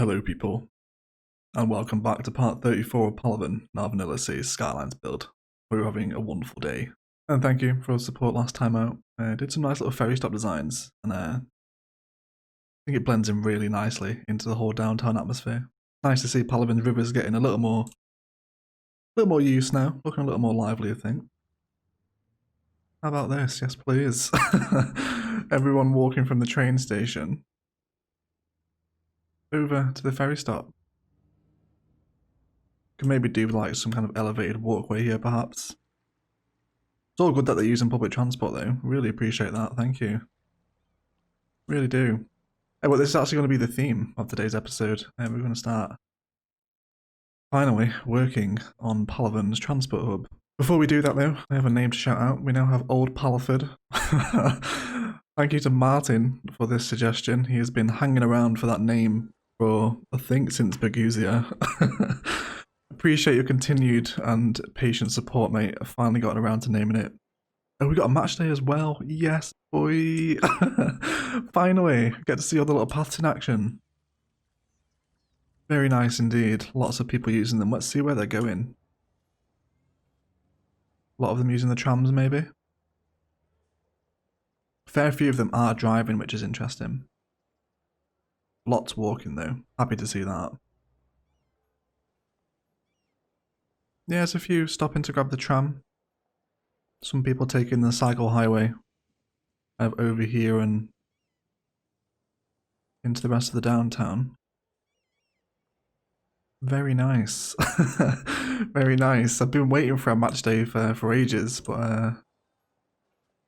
Hello people, and welcome back to part 34 of Palaven, our vanilla Cities Skylines build. We're having a wonderful day. And thank you for your support last time out. Did some nice little ferry stop designs, and I think it blends in really nicely into the whole downtown atmosphere. Nice to see Palaven's rivers getting a little more use now, looking a little more lively, I think. How about this? Yes please. Everyone walking from the train station over to the ferry stop. Could maybe do like some kind of elevated walkway here perhaps. It's all good that they're using public transport though. Really appreciate that, thank you. Really do. Hey, well, this is actually going to be the theme of today's episode. We're going to start finally working on Palaven's transport hub. Before we do that though, I have a name to shout out. We now have Old Palaford. Thank you to Martin for this suggestion. He has been hanging around for that name for, I think, since Berguzia. Appreciate your continued and patient support, mate. I finally got around to naming it. Oh, we got a match day as well. Yes, boy. Finally, get to see all the little paths in action. Very nice indeed. Lots of people using them. Let's see where they're going. A lot of them using the trams, maybe. A fair few of them are driving, which is interesting. Lots walking, though. Happy to see that. Yeah, there's a few stopping to grab the tram. Some people taking the cycle highway kind of over here and into the rest of the downtown. Very nice. Very nice. I've been waiting for a match day for ages, but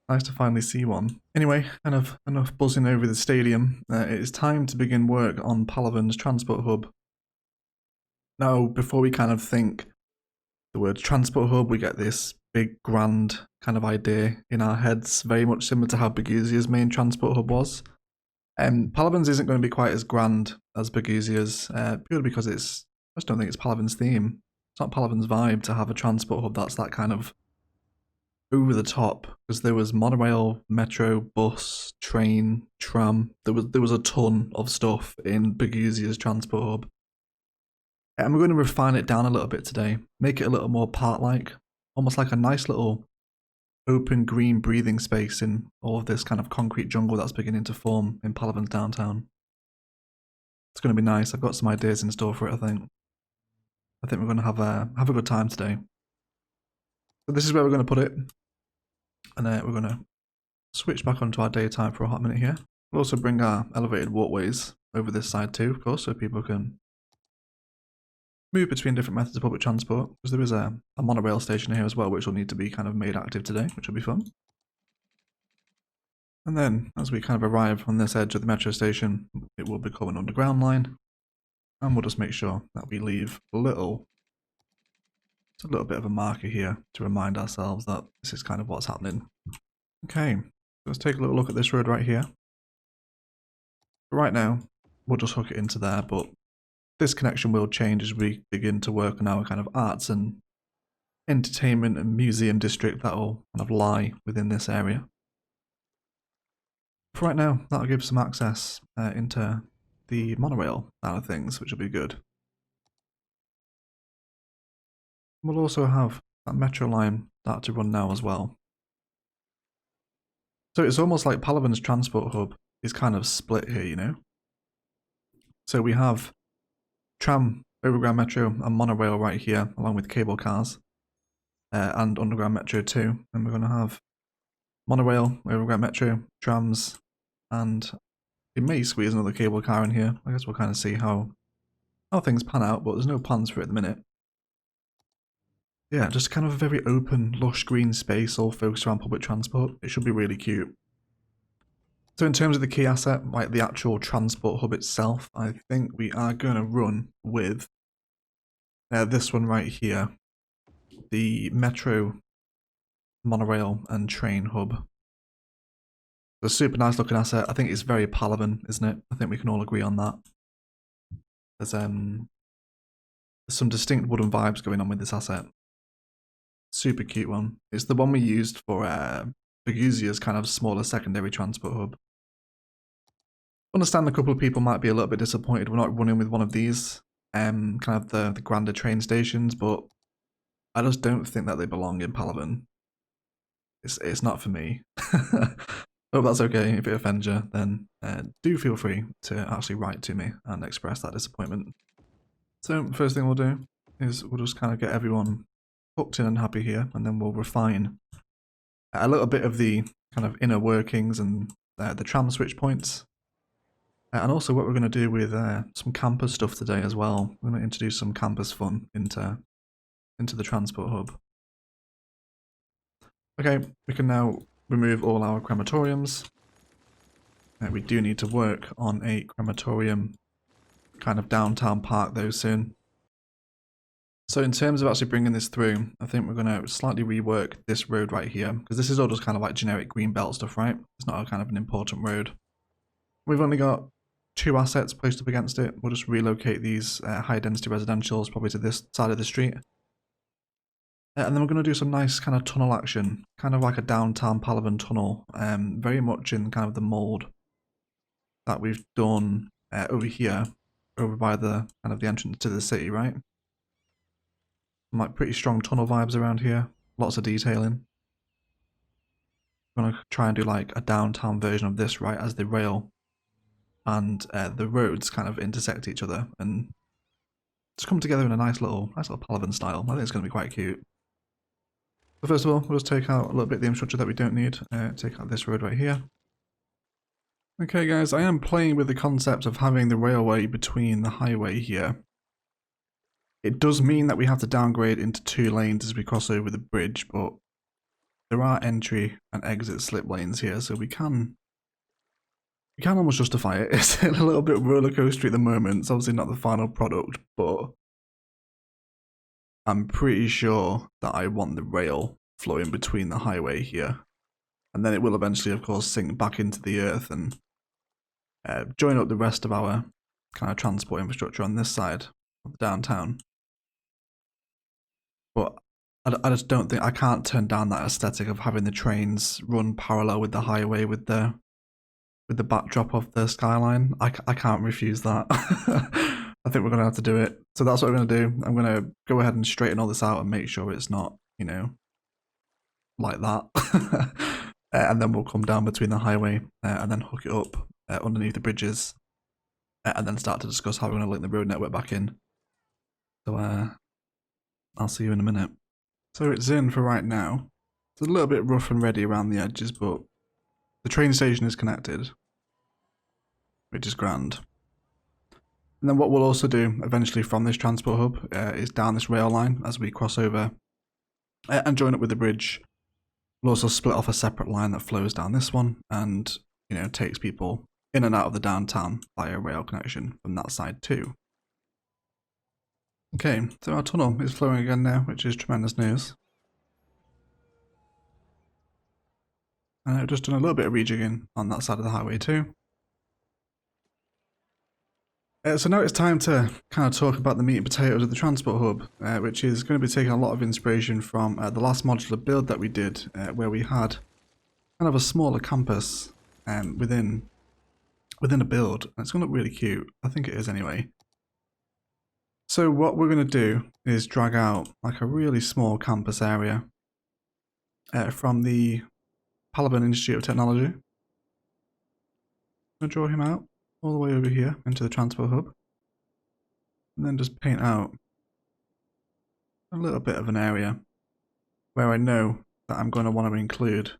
nice to finally see one. Anyway, enough buzzing over the stadium. It is time to begin work on Palaven's transport hub. Now, before we kind of think the word transport hub, we get this big grand kind of idea in our heads, very much similar to how Berguzia's main transport hub was. Palaven's isn't going to be quite as grand as Berguzia's, purely because I just don't think it's Palaven's theme. It's not Palaven's vibe to have a transport hub that's that kind of over the top, because there was monorail, metro, bus, train, tram. There was a ton of stuff in Berguzia's transport hub. And we're going to refine it down a little bit today, make it a little more park-like, almost like a nice little open green breathing space in all of this kind of concrete jungle that's beginning to form in Palaven's downtown. It's going to be nice. I've got some ideas in store for it, I think. I think we're going to have a good time today. So this is where we're going to put it, and we're going to switch back onto our daytime for a hot minute here. We'll also bring our elevated walkways over this side too, of course, so people can move between different methods of public transport, because there is a monorail station here as well, which will need to be kind of made active today, which will be fun. And then, as we kind of arrive on this edge of the metro station, it will become an underground line. And we'll just make sure that we leave a little bit of a marker here to remind ourselves that this is kind of what's happening. Okay, let's take a little look at this road right here. Right now, we'll just hook it into there, but this connection will change as we begin to work on our kind of arts and entertainment and museum district that will kind of lie within this area. For right now, that'll give some access into the monorail side of things, which will be good. We'll also have that metro line start to run now as well. So it's almost like Palaven's transport hub is kind of split here, you know? So we have tram, overground metro and monorail right here, along with cable cars, and underground metro too. And we're going to have monorail, overground metro, trams, and we may squeeze another cable car in here. I guess we'll kind of see how things pan out, but there's no plans for it at the minute. Yeah, just kind of a very open, lush green space all focused around public transport. It should be really cute. So in terms of the key asset, like the actual transport hub itself, I think we are going to run with this one right here. The metro, monorail and train hub. It's a super nice looking asset. I think it's very Palaven, isn't it? I think we can all agree on that. There's some distinct wooden vibes going on with this asset. Super cute one. It's the one we used for Berguzia's kind of smaller secondary transport hub. Understand a couple of people might be a little bit disappointed we're not running with one of these, kind of the grander train stations, but I just don't think that they belong in Palaven. It's not for me. Hope that's okay. If it offends you, then do feel free to actually write to me and express that disappointment. So first thing we'll do is we'll just kind of get everyone hooked in and happy here, and then we'll refine a little bit of the kind of inner workings and the tram switch points. And also what we're going to do with some campus stuff today as well. We're going to introduce some campus fun into the transport hub. Okay, we can now remove all our crematoriums. We do need to work on a crematorium kind of downtown park though soon. So in terms of actually bringing this through, I think we're going to slightly rework this road right here, because this is all just kind of like generic green belt stuff, right? It's not a kind of an important road. We've only got 2 assets placed up against it. We'll just relocate these high density residentials probably to this side of the street. And then we're going to do some nice kind of tunnel action, kind of like a downtown Palaven tunnel, very much in kind of the mold that we've done over here, over by the kind of the entrance to the city, right? Some, like pretty strong tunnel vibes around here, lots of detailing. I'm going to try and do like a downtown version of this, right, as the rail and the roads kind of intersect each other and just come together in a nice little Palaven style. I think it's going to be quite cute. So first of all, we'll just take out a little bit of the infrastructure that we don't need. Take out this road right here. Okay guys, I am playing with the concept of having the railway between the highway here. It does mean that we have to downgrade into 2 lanes as we cross over the bridge, but there are entry and exit slip lanes here, so we can almost justify it. It's a little bit roller coaster at the moment. It's obviously not the final product, but I'm pretty sure that I want the rail flowing between the highway here. And then it will eventually, of course, sink back into the earth and join up the rest of our kind of transport infrastructure on this side of the downtown. But I just don't think, I can't turn down that aesthetic of having the trains run parallel with the highway with the backdrop of the skyline. I can't refuse that. I think we're going to have to do it. So that's what we're going to do. I'm going to go ahead and straighten all this out and make sure it's not, you know, like that. And then we'll come down between the highway and then hook it up underneath the bridges and then start to discuss how we're going to link the road network back in. So I'll see you in a minute. So it's in for right now. It's a little bit rough and ready around the edges, but the train station is connected, which is grand. And then what we'll also do eventually from this transport hub is down this rail line as we cross over and join up with the bridge. We'll also split off a separate line that flows down this one and, you know, takes people in and out of the downtown via rail connection from that side too. Okay, so our tunnel is flowing again now, which is tremendous news. And I've just done a little bit of rejigging on that side of the highway too. So now it's time to kind of talk about the meat and potatoes of the transport hub, which is going to be taking a lot of inspiration from the last modular build that we did, where we had kind of a smaller campus within a build. And it's going to look really cute. I think it is anyway. So what we're going to do is drag out like a really small campus area from the Palaven Institute of Technology. I'm going to draw him out all the way over here into the transport hub. And then just paint out a little bit of an area where I know that I'm going to want to include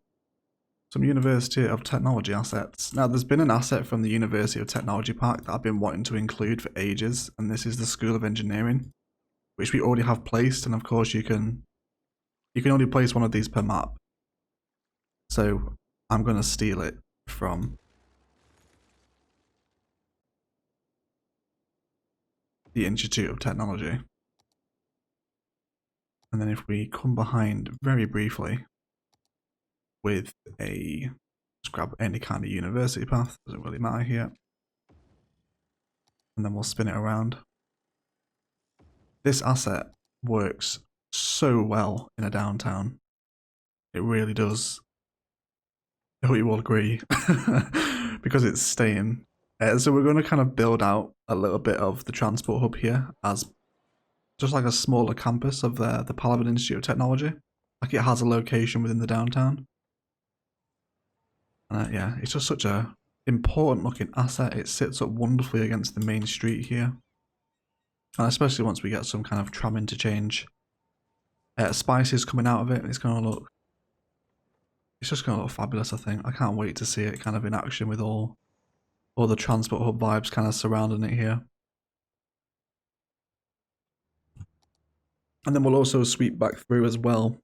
some University of Technology assets. Now there's been an asset from the University of Technology Park that I've been wanting to include for ages, and this is the School of Engineering, which we already have placed, and of course you can only place one of these per map. So I'm going to steal it from the Institute of Technology. And then if we come behind very briefly with just grab any kind of university path, doesn't really matter here. And then we'll spin it around. This asset works so well in a downtown. It really does. I hope you all agree. Because it's staying So we're going to kind of build out a little bit of the transport hub here as just like a smaller campus of the Palaven Institute of Technology. Like it has a location within the downtown. Yeah, it's just such a important looking asset. It sits up wonderfully against the main street here. And especially once we get some kind of tram interchange. Spices coming out of it, it's just going to look fabulous, I think. I can't wait to see it kind of in action with all the transport hub vibes kind of surrounding it here. And then we'll also sweep back through as well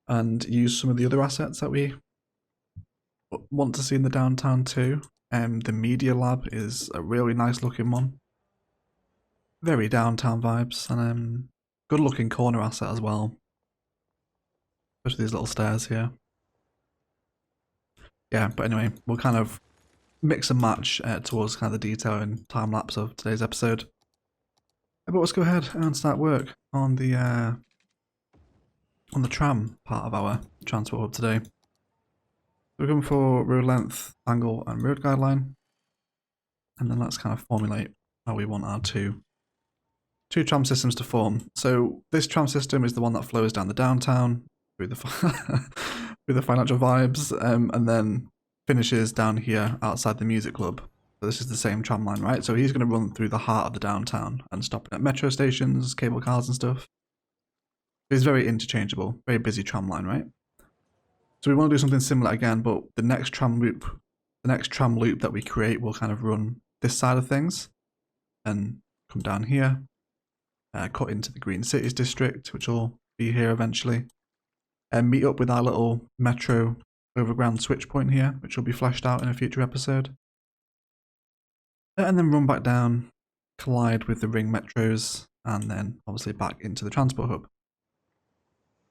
and use some of the other assets that we want to see in the downtown too. The media lab is a really nice looking one. Very downtown vibes, and good looking corner asset as well. Especially these little stairs here. Yeah, but anyway, we'll kind of mix and match towards kind of the detail and time lapse of today's episode. But let's go ahead and start work on the tram part of our transport hub today. We're going for road length, angle, and road guideline, and then let's kind of formulate how we want our two tram systems to form. So this tram system is the one that flows down the downtown through the through the financial vibes, and then finishes down here outside the music club. So this is the same tram line, right? So he's going to run through the heart of the downtown and stopping at metro stations, cable cars and stuff. It's very interchangeable, very busy tram line, right? So we want to do something similar again, but the next tram loop that we create will kind of run this side of things and come down here, cut into the Green Cities district, which will be here eventually, and meet up with our little metro overground switch point here, which will be fleshed out in a future episode. And then run back down, collide with the ring metros, and then obviously back into the transport hub.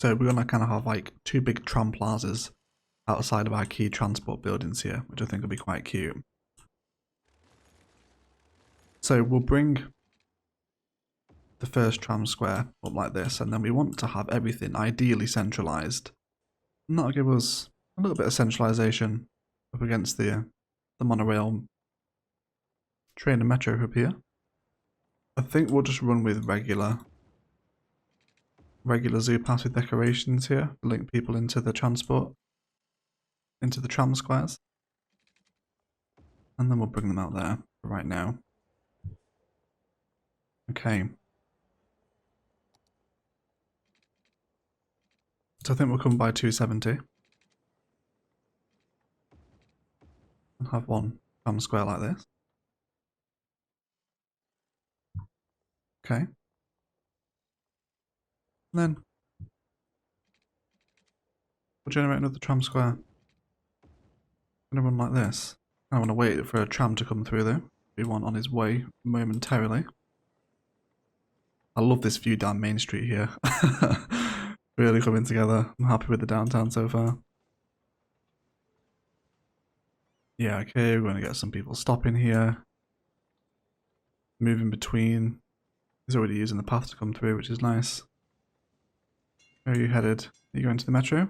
So we're going to kind of have like two big tram plazas outside of our key transport buildings here, which I think will be quite cute. So we'll bring the first tram square up like this, and then we want to have everything ideally centralized. And that'll give us a little bit of centralization up against the monorail train and metro hub here. I think we'll just run with regular zoo pass with decorations here to link people into the transport, into the tram squares. And then we'll bring them out there for right now. Okay. So I think we'll come by 270. And have one tram square like this. Okay. And then we'll generate another tram square. I'm gonna run like this. I want to wait for a tram to come through though. Be one on his way momentarily. I love this view down Main Street here. Really coming together. I'm happy with the downtown so far. Yeah, okay, we're going to get some people stopping here. Moving between. He's already using the path to come through, which is nice. Where are you headed? Are you going to the metro?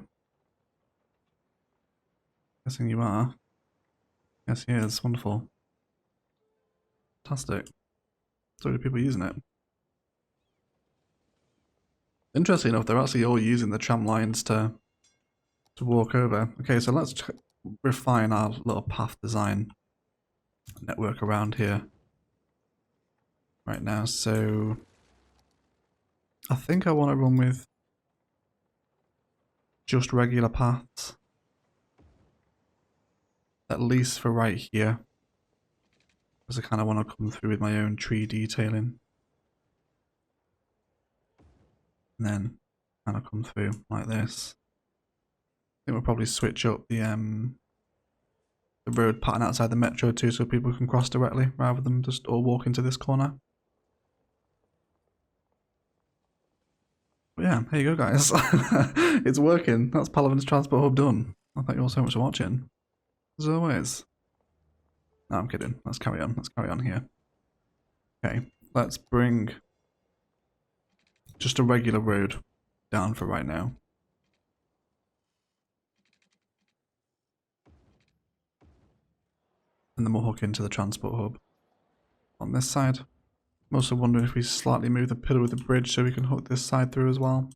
Guessing you are. Yes, he is. Wonderful. Fantastic. So many people using it. Interesting enough, they're actually all using the tram lines to walk over. Okay, so let's refine our little path design network around here right now. So I think I want to run with just regular paths, at least for right here, because I kind of want to come through with my own tree detailing, and then kind of come through like this. I think we'll probably switch up the road pattern outside the metro too, so people can cross directly rather than just all walk into this corner. But yeah, here you go, guys. It's working. That's Palaven's transport hub done. I thank you all so much for watching. As always. No, I'm kidding. Let's carry on. Let's carry on here. Okay, let's bring just a regular road down for right now. and then we'll hook into the transport hub on this side. I'm also wondering if we slightly move the pillar with the bridge so we can hook this side through as well.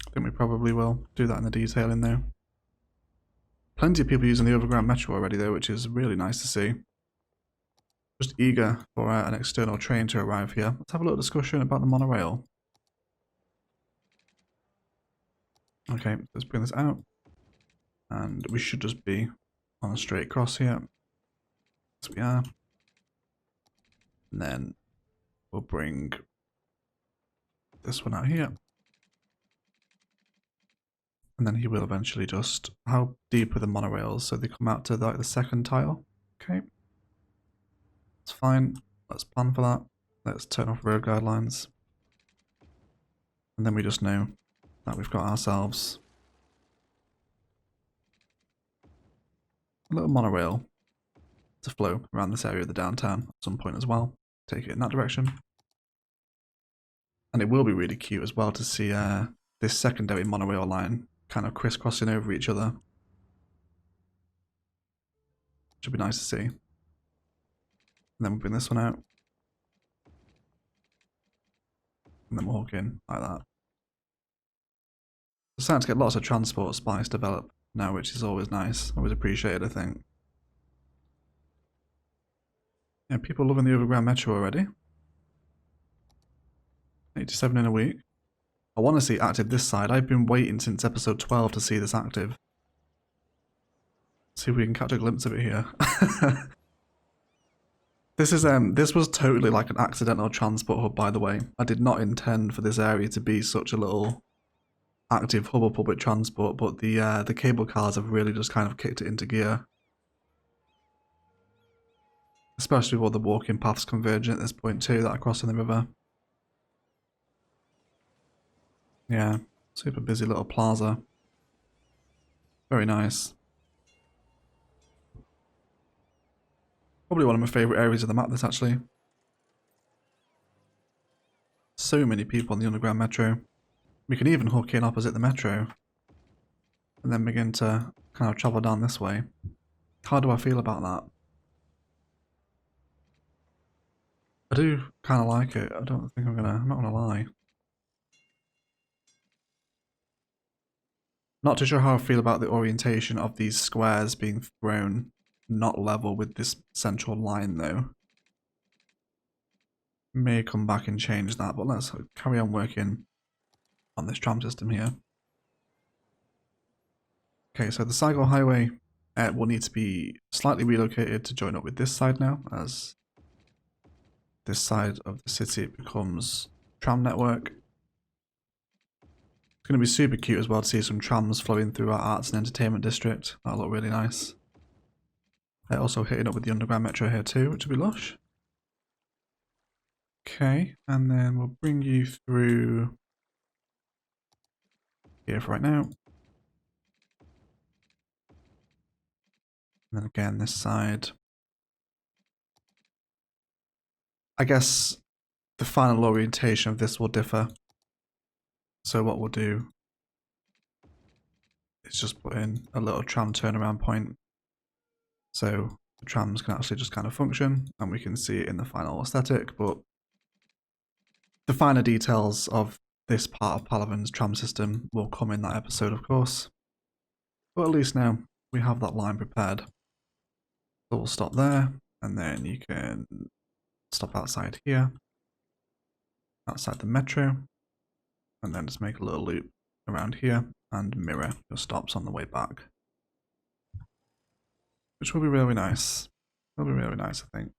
I think we probably will do that in the detailing there. Plenty of people using the overground metro already though, which is really nice to see. Just eager for an external train to arrive here. Let's have a little discussion about the monorail. Okay, let's bring this out. And we should just be on a straight cross here. Yes, we are. And then we'll bring this one out here. And then he will eventually just... How deep are the monorails? So they come out to like the second tile. Okay. It's fine. Let's plan for that. Let's turn off road guidelines. And then we just know that we've got ourselves a little monorail to flow around this area of the downtown at some point as well. Take it in that direction. And it will be really cute as well to see this secondary monorail line kind of crisscrossing over each other. Should be nice to see. And then we'll bring this one out. And then we'll hook in like that. We're starting to get lots of transport spice develop now, which is always nice. Always appreciated, I think. Yeah, people loving the overground metro already. 87 in a week. I want to see it active this side. I've been waiting since episode 12 to see this active. See if we can catch a glimpse of it here. This was totally like an accidental transport hub, by the way. I did not intend for this area to be such a little active hub of public transport, but the cable cars have really just kind of kicked it into gear. Especially with all the walking paths converging at this point too, that are crossing the river. Yeah, super busy little plaza. Very nice. Probably one of my favourite areas of the map, this actually. So many people on the underground metro. We can even hook in opposite the metro. And then begin to kind of travel down this way. How do I feel about that? I do kind of like it. I'm not gonna lie. Not too sure how I feel about the orientation of these squares being thrown not level with this central line though. May come back and change that, but let's carry on working on this tram system here. Okay, so the Cycle Highway will need to be slightly relocated to join up with this side now, as this side of the city becomes tram network. It's going to be super cute as well to see some trams flowing through our arts and entertainment district. That'll look really nice. Also hitting up with the underground metro here too, which will be lush. Okay, and then we'll bring you through here for right now. And then again this side. I guess the final orientation of this will differ. So what we'll do is just put in a little tram turnaround point. So the trams can actually just kind of function and we can see it in the final aesthetic, but the finer details of this part of Palaven's tram system will come in that episode, of course. But at least now we have that line prepared. So we'll stop there, and then you can stop outside here, outside the metro, and then just make a little loop around here and mirror your stops on the way back. Which will be really nice. That'll be really nice, I think.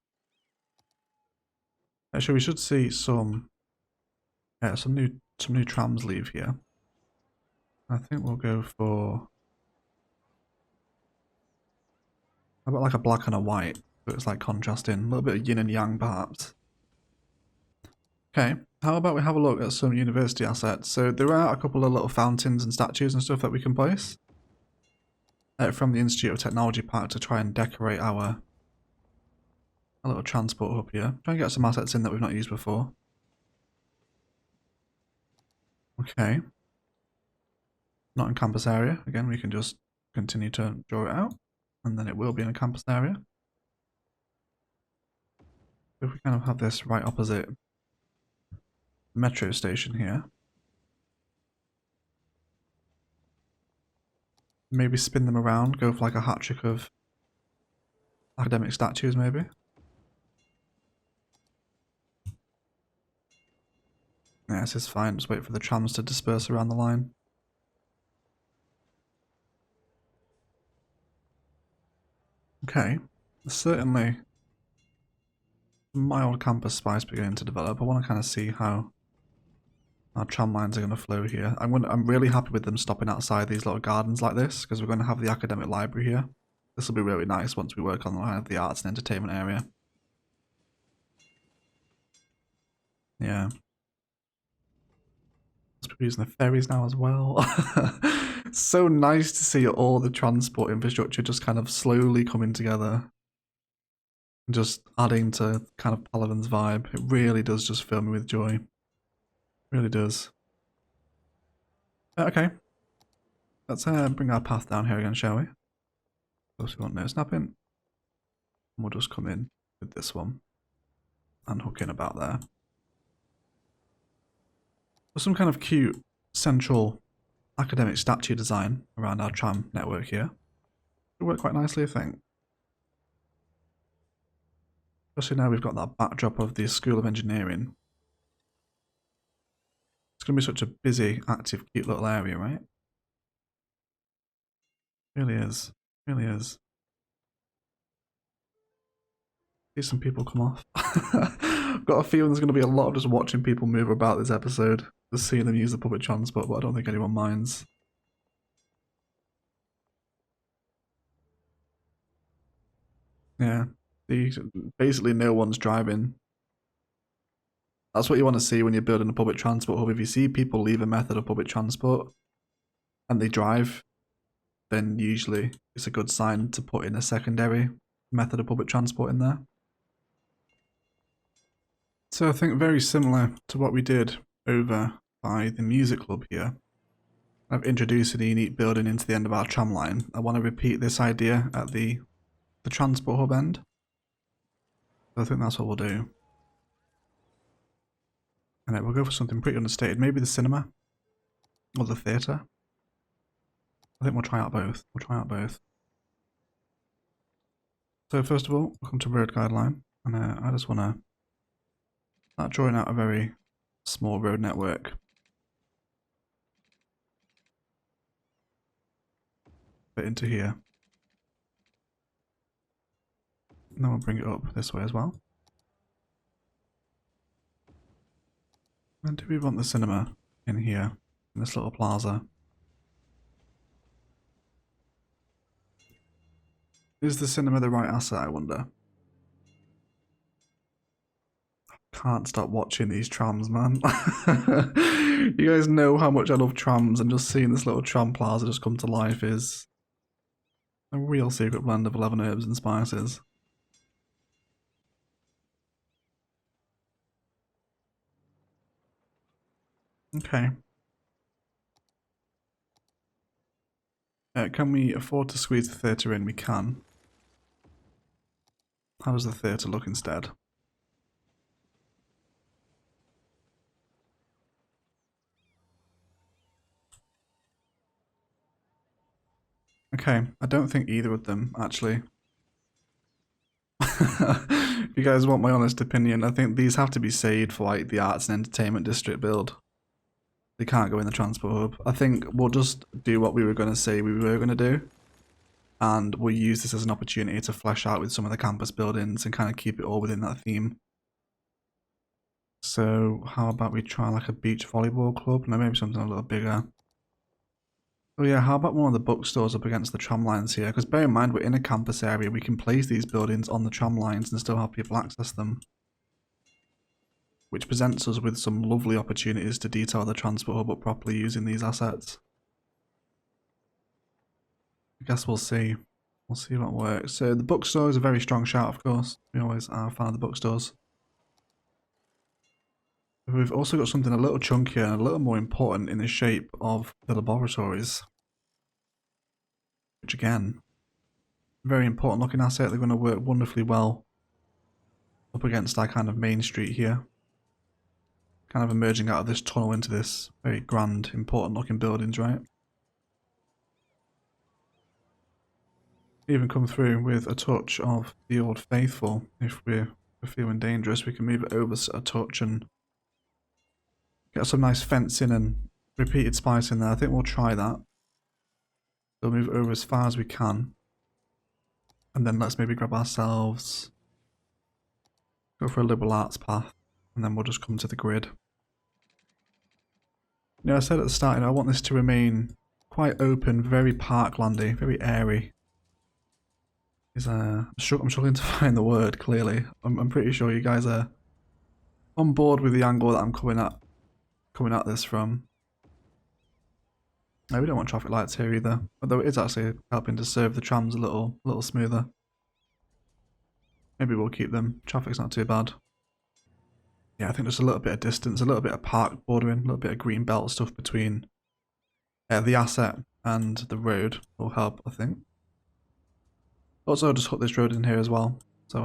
Actually, we should see some new trams leave here. I think we'll go for how about like a black and a white, so it's like contrasting, a little bit of yin and yang perhaps. Okay, how about we have a look at some university assets? So there are a couple of little fountains and statues and stuff that we can place from the Institute of Technology Park to try and decorate our little transport hub here. Try and get some assets in that we've not used before. Okay. Not in campus area. Again, we can just continue to draw it out. and then it will be in a campus area. If we kind of have this right opposite the metro station here, maybe spin them around, go for like a hat trick of academic statues maybe. Yeah, this is fine, just wait for the trams to disperse around the line. Okay, certainly mild campus spice beginning to develop. I want to kind of see how our tram lines are going to flow here. I'm really happy with them stopping outside these little gardens like this, because we're going to have the academic library here. This will be really nice once we work on the arts and entertainment area. Yeah. We're using the ferries now as well. So nice to see all the transport infrastructure just kind of slowly coming together. Just adding to kind of Palaven's vibe. It really does just fill me with joy. It really does. Okay. Let's bring our path down here again, shall we? Of course we want no snapping. And we'll just come in with this one. And hook in about there. There's some kind of cute central academic statue design around our tram network here. It'll work quite nicely, I think. Especially now we've got that backdrop of the School of Engineering. It's going to be such a busy, active, cute little area, right? It really is. It really is. See some people come off. I've got a feeling there's going to be a lot of just watching people move about this episode. Just seeing them use the public transport, but I don't think anyone minds. Yeah. Basically no one's driving. That's what you want to see when you're building a public transport hub. If you see people leave a method of public transport and they drive, then usually it's a good sign to put in a secondary method of public transport in there. So I think very similar to what we did over by the music club here. I've introduced a unique building into the end of our tram line. I want to repeat this idea at the transport hub end. So I think that's what we'll do. And then we'll go for something pretty understated. Maybe the cinema or the theatre. I think we'll try out both. We'll try out both. So first of all, welcome to road guideline. And I just want to start drawing out a very small road network. Bit into here. And then we'll bring it up this way as well. And do we want the cinema in here, in this little plaza? Is the cinema the right asset, I wonder? Can't stop watching these trams, man. You guys know how much I love trams, and just seeing this little tram plaza just come to life is a real secret blend of 11 herbs and spices. Okay. Can we afford to squeeze the theatre in? We can. How does the theatre look instead? Okay, I don't think either of them, actually. If you guys want my honest opinion, I think these have to be saved for like the arts and entertainment district build. They can't go in the transport hub. I think we'll just do what we were going to say we were going to do. And we'll use this as an opportunity to flesh out with some of the campus buildings and kind of keep it all within that theme. So how about we try like a beach volleyball club? No, maybe something a little bigger. Oh yeah, how about one of the bookstores up against the tram lines here? Because bear in mind, we're in a campus area. We can place these buildings on the tram lines and still have people access them. Which presents us with some lovely opportunities to detail the transport hub up properly using these assets. I guess we'll see. We'll see what works. So the bookstore is a very strong shout, of course. We always are a fan of the bookstores. We've also got something a little chunkier and a little more important in the shape of the laboratories. Which again, Very important looking asset. They're going to work wonderfully well up against our kind of main street here. Kind of emerging out of this tunnel into this very grand, important looking buildings, right? Even come through with a touch of the Old Faithful. If we're feeling dangerous, we can move it over a touch and get some nice fencing and repeated spicing there. I think we'll try that. We'll move it over as far as we can. And then let's maybe grab ourselves, go for a liberal arts path, and then we'll just come to the grid. You know, I said at the start, I want this to remain quite open, very parklandy, very airy. I'm struggling to find the word, clearly. I'm pretty sure you guys are on board with the angle that I'm coming at this from. No, we don't want traffic lights here either, although it is actually helping to serve the trams a little smoother. Maybe we'll keep them. Traffic's not too bad. Yeah, I think there's a little bit of distance, a little bit of park bordering, a little bit of green belt stuff between the asset and the road will help, I think. Also, I'll just hook this road in here as well, so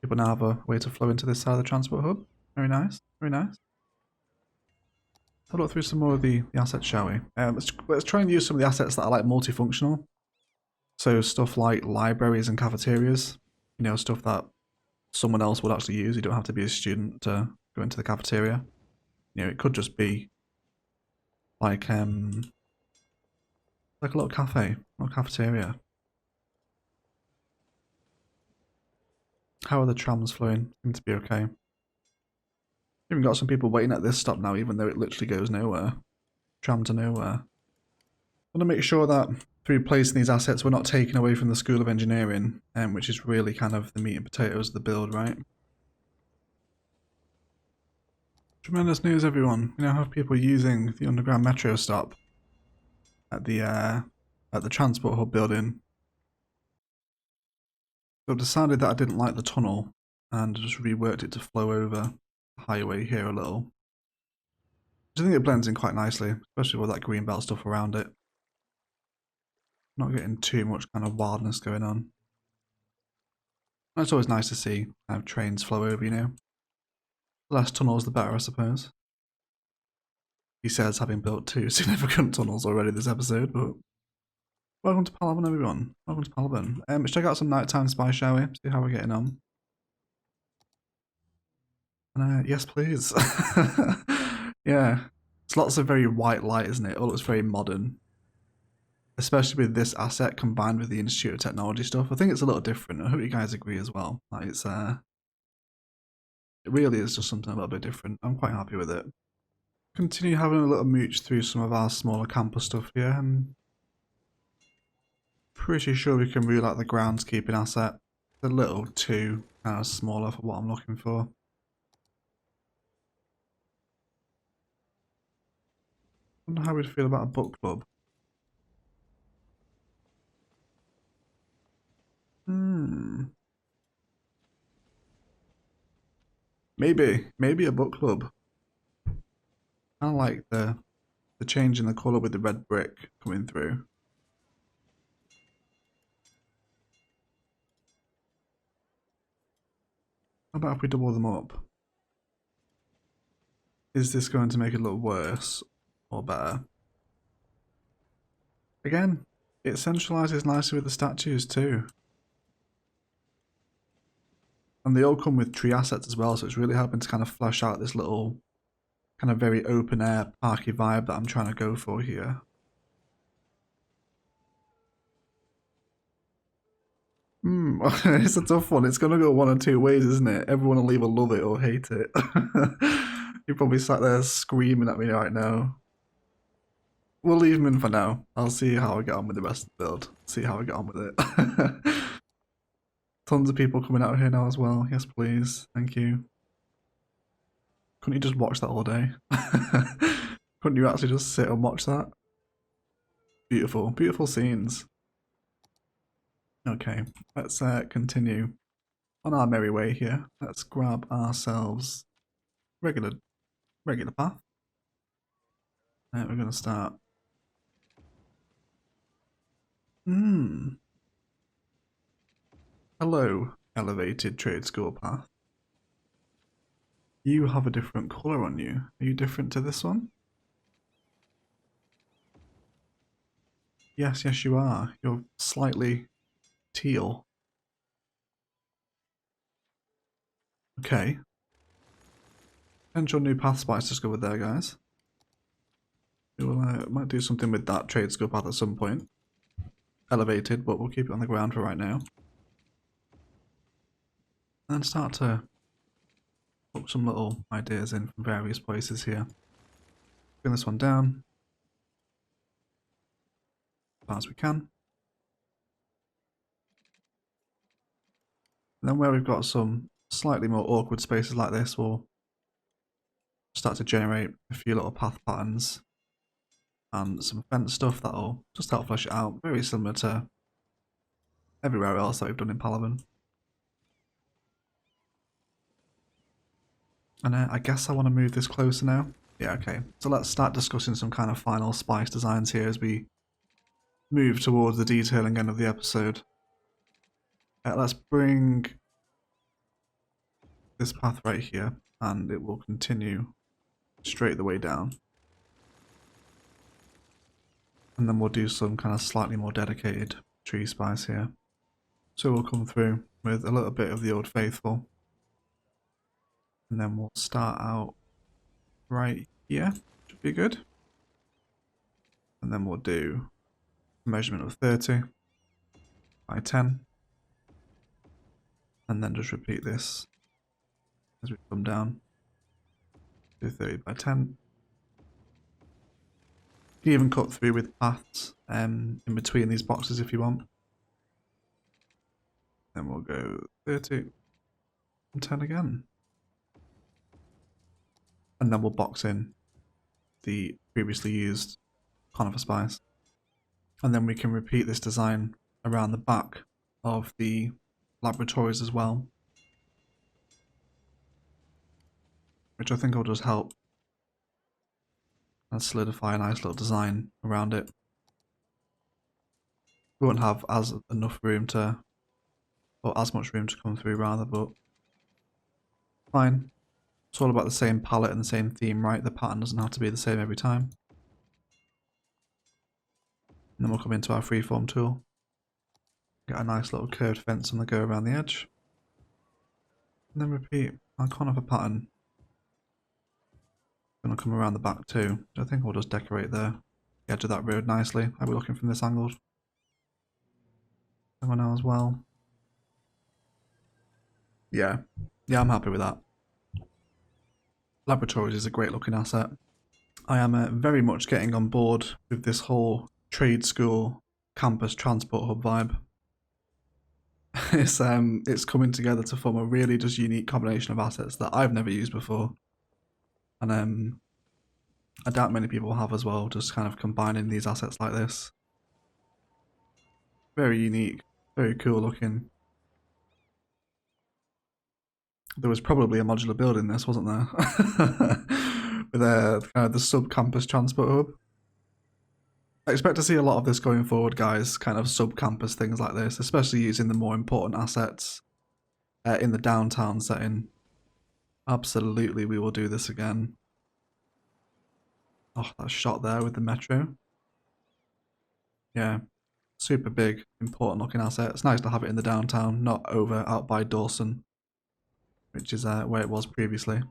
people now have a way to flow into this side of the transport hub. Very nice, very nice. I'll look through some more of the assets, shall we? Let's try and use some of the assets that are like multifunctional. So stuff like libraries and cafeterias, you know, stuff that someone else would actually use. You don't have to be a student to go into the cafeteria. You know, it could just be like a little cafe, a little cafeteria. How are the trams flowing? Seem to be okay. Even got some people waiting at this stop now, even though it literally goes nowhere. Tram to nowhere. I want to make sure that through placing these assets, we're not taking away from the School of Engineering, which is really kind of the meat and potatoes of the build, right? Tremendous news, everyone. We now have people using the underground metro stop at the transport hub building. So I decided that I didn't like the tunnel and just reworked it to flow over the highway here a little. I think it blends in quite nicely, especially with that green belt stuff around it. Not getting too much kind of wildness going on. It's always nice to see kind of trains flow over, you know. The less tunnels, the better, I suppose. He says, having built 2 significant tunnels already this episode, but welcome to Palaven, everyone. Welcome to Palaven. Let's check out some nighttime spy, shall we? See how we're getting on. And, yes, please. Yeah. It's lots of very white light, isn't it? All looks very modern. Especially with this asset combined with the Institute of Technology stuff. I think it's a little different. I hope you guys agree as well. Like it really is just something a little bit different. I'm quite happy with it. Continue having a little mooch through some of our smaller campus stuff here. I'm pretty sure we can rule out the groundskeeping asset. It's a little too kind of smaller for what I'm looking for. I wonder how we'd feel about a book club. Maybe a book club. Kind of like the change in the colour with the red brick coming through. How about if we double them up? Is this going to make it look worse or better? Again, it centralises nicely with the statues too. And they all come with tree assets as well, so it's really helping to kind of flesh out this little kind of very open air parky vibe that I'm trying to go for here. It's a tough one. It's going to go one or two ways, isn't it? Everyone will either love it or hate it. You're probably sat there screaming at me right now. We'll leave them in for now. I'll see how I get on with the rest of the build. See how I get on with it. Tons of people coming out here now as well. Yes, please. Thank you. Couldn't you just watch that all day? Couldn't you actually just sit and watch that? Beautiful, beautiful scenes. Okay, let's continue on our merry way here. Let's grab ourselves regular path. And we're going to start. Hello, elevated trade school path. You have a different colour on you. Are you different to this one? Yes, yes you are. You're slightly teal. Okay. Potential new path spice discovered there, guys. We will, might do something with that trade school path at some point. Elevated, but we'll keep it on the ground for right now. And start to put some little ideas in from various places here. Bring this one down as far as we can. And then where we've got some slightly more awkward spaces like this, we'll start to generate a few little path patterns and some fence stuff that'll just help flesh it out. Very similar to everywhere else that we've done in Palaven. And I guess I want to move this closer now. Yeah, okay. So let's start discussing some kind of final spice designs here as we move towards the detailing end of the episode. Let's bring this path right here, and it will continue straight the way down. And then we'll do some kind of slightly more dedicated tree spice here. So we'll come through with a little bit of the Old Faithful. And then we'll start out right here. Should be good. And then we'll do a measurement of 30 by 10. And then just repeat this as we come down. Do 30 by 10. You can even cut through with paths in between these boxes if you want. Then we'll go 30 and 10 again. And then we'll box in the previously used conifer spice. And then we can repeat this design around the back of the laboratories as well. Which I think will just help and solidify a nice little design around it. We won't have enough room to, or as much room to come through rather, but fine. It's all about the same palette and the same theme, right? The pattern doesn't have to be the same every time. And then we'll come into our freeform tool. Get a nice little curved fence on the go around the edge. And then repeat our conifer pattern. Gonna come around the back too. I think we'll just decorate the edge of that road nicely. How are we looking from this angle? That one now as well. Yeah, I'm happy with that. Laboratories is a great looking asset. I am very much getting on board with this whole trade school campus transport hub vibe. It's coming together to form a really just unique combination of assets that I've never used before, and I doubt many people have as well. Just kind of combining these assets like this, very unique, very cool looking. There was probably a modular build in this, wasn't there? With kind of the sub-campus transport hub. I expect to see a lot of this going forward, guys, kind of sub-campus things like this, especially using the more important assets in the downtown setting. Absolutely, we will do this again. Oh, that shot there with the metro. Yeah, super big, important looking asset. It's nice to have it in the downtown, not over out by Dawson, which is where it was previously.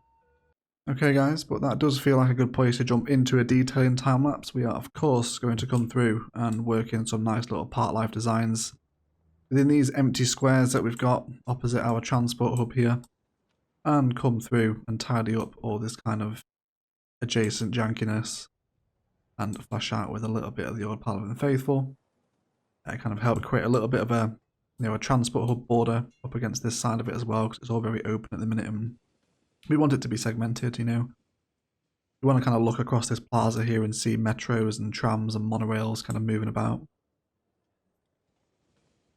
Okay guys, but that does feel like a good place to jump into a detailing time lapse. We are of course going to come through and work in some nice little part life designs within these empty squares that we've got opposite our transport hub here, and come through and tidy up all this kind of adjacent jankiness and flesh out with a little bit of the old Palaven faithful. Kind of help create a little bit of a a transport hub border up against this side of it as well, because it's all very open at the minute and we want it to be segmented, We want to kind of look across this plaza here and see metros and trams and monorails kind of moving about.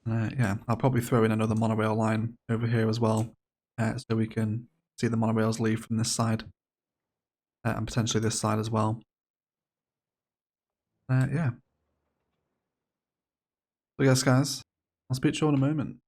Yeah, I'll probably throw in another monorail line over here as well, so we can see the monorails leave from this side, and potentially this side as well. Yeah. So yes, guys, I'll speak to you in a moment.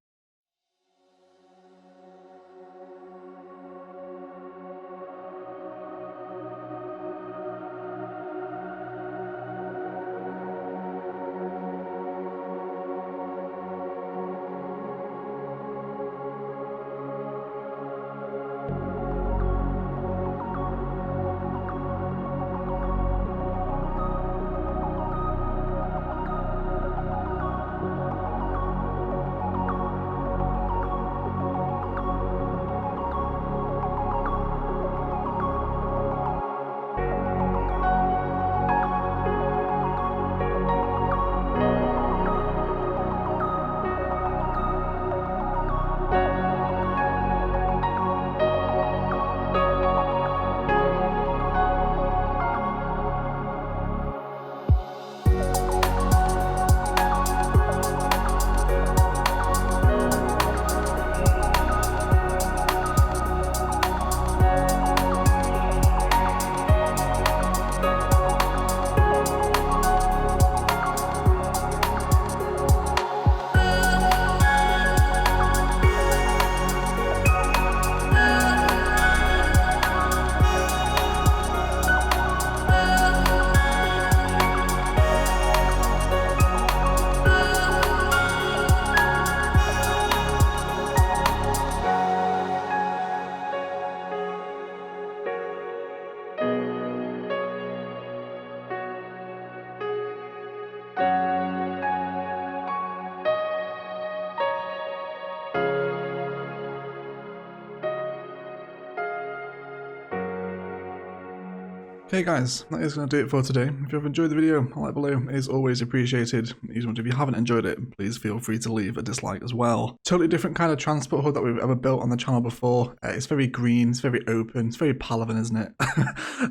Okay guys, that is going to do it for today. If you have enjoyed the video, a like below is always appreciated. If you haven't enjoyed it, please feel free to leave a dislike as well. Totally different kind of transport hub that we've ever built on the channel before. It's very green, it's very open, it's very Palaven, isn't it?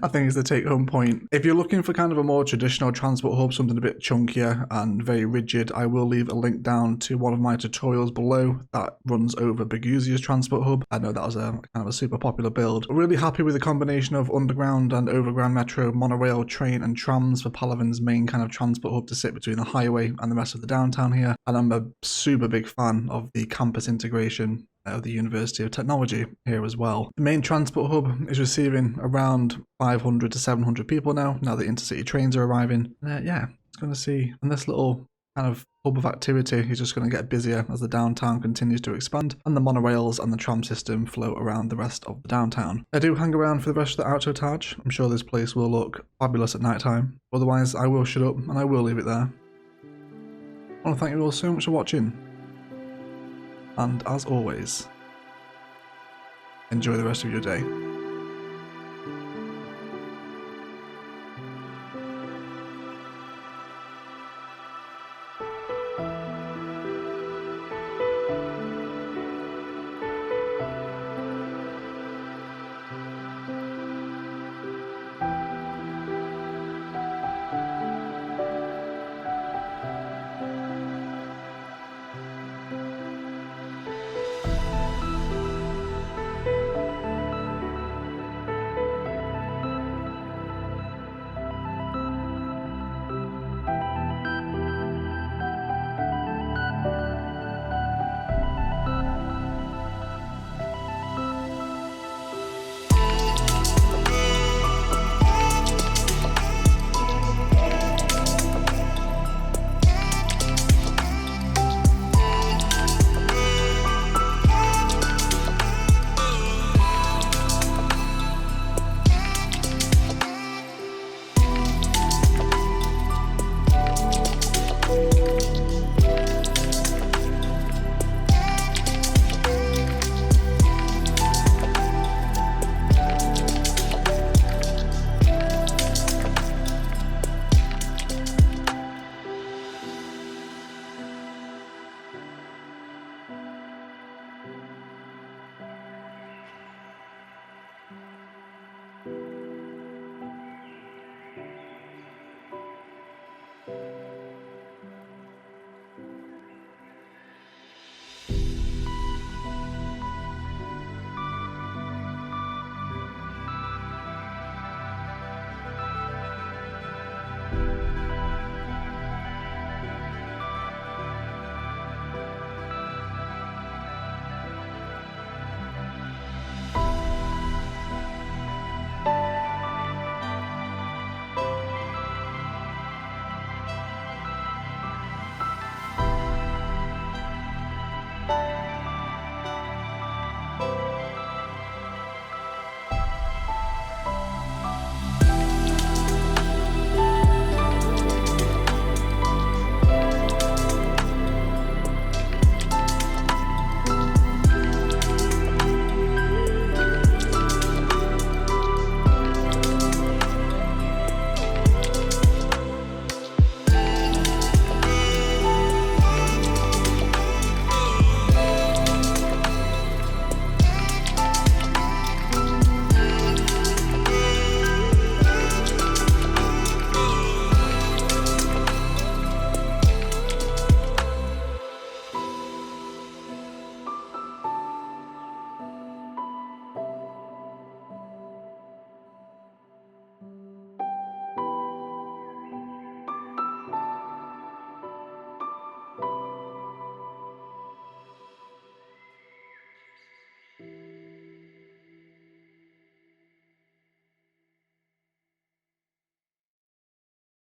I think is the take home point. If you're looking for kind of a more traditional transport hub, something a bit chunkier and very rigid, I will leave a link down to one of my tutorials below that runs over Biguzia's transport hub. I know that was a kind of a super popular build. We're really happy with the combination of underground and overground metro, monorail, train and trams for Palaven's main kind of transport hub to sit between the highway and the rest of the downtown here. And I'm a super big fan of the campus integration of the University of Technology here as well. The main transport hub is receiving around 500 to 700 people now the intercity trains are arriving. Yeah, it's going to see, and this little kind of hub of activity is just going to get busier as the downtown continues to expand and the monorails and the tram system float around the rest of the downtown. I do hang around for the rest of the outro Taj. I'm sure this place will look fabulous at night time. Otherwise, I will shut up and I will leave it there. I want to thank you all so much for watching. And as always, enjoy the rest of your day.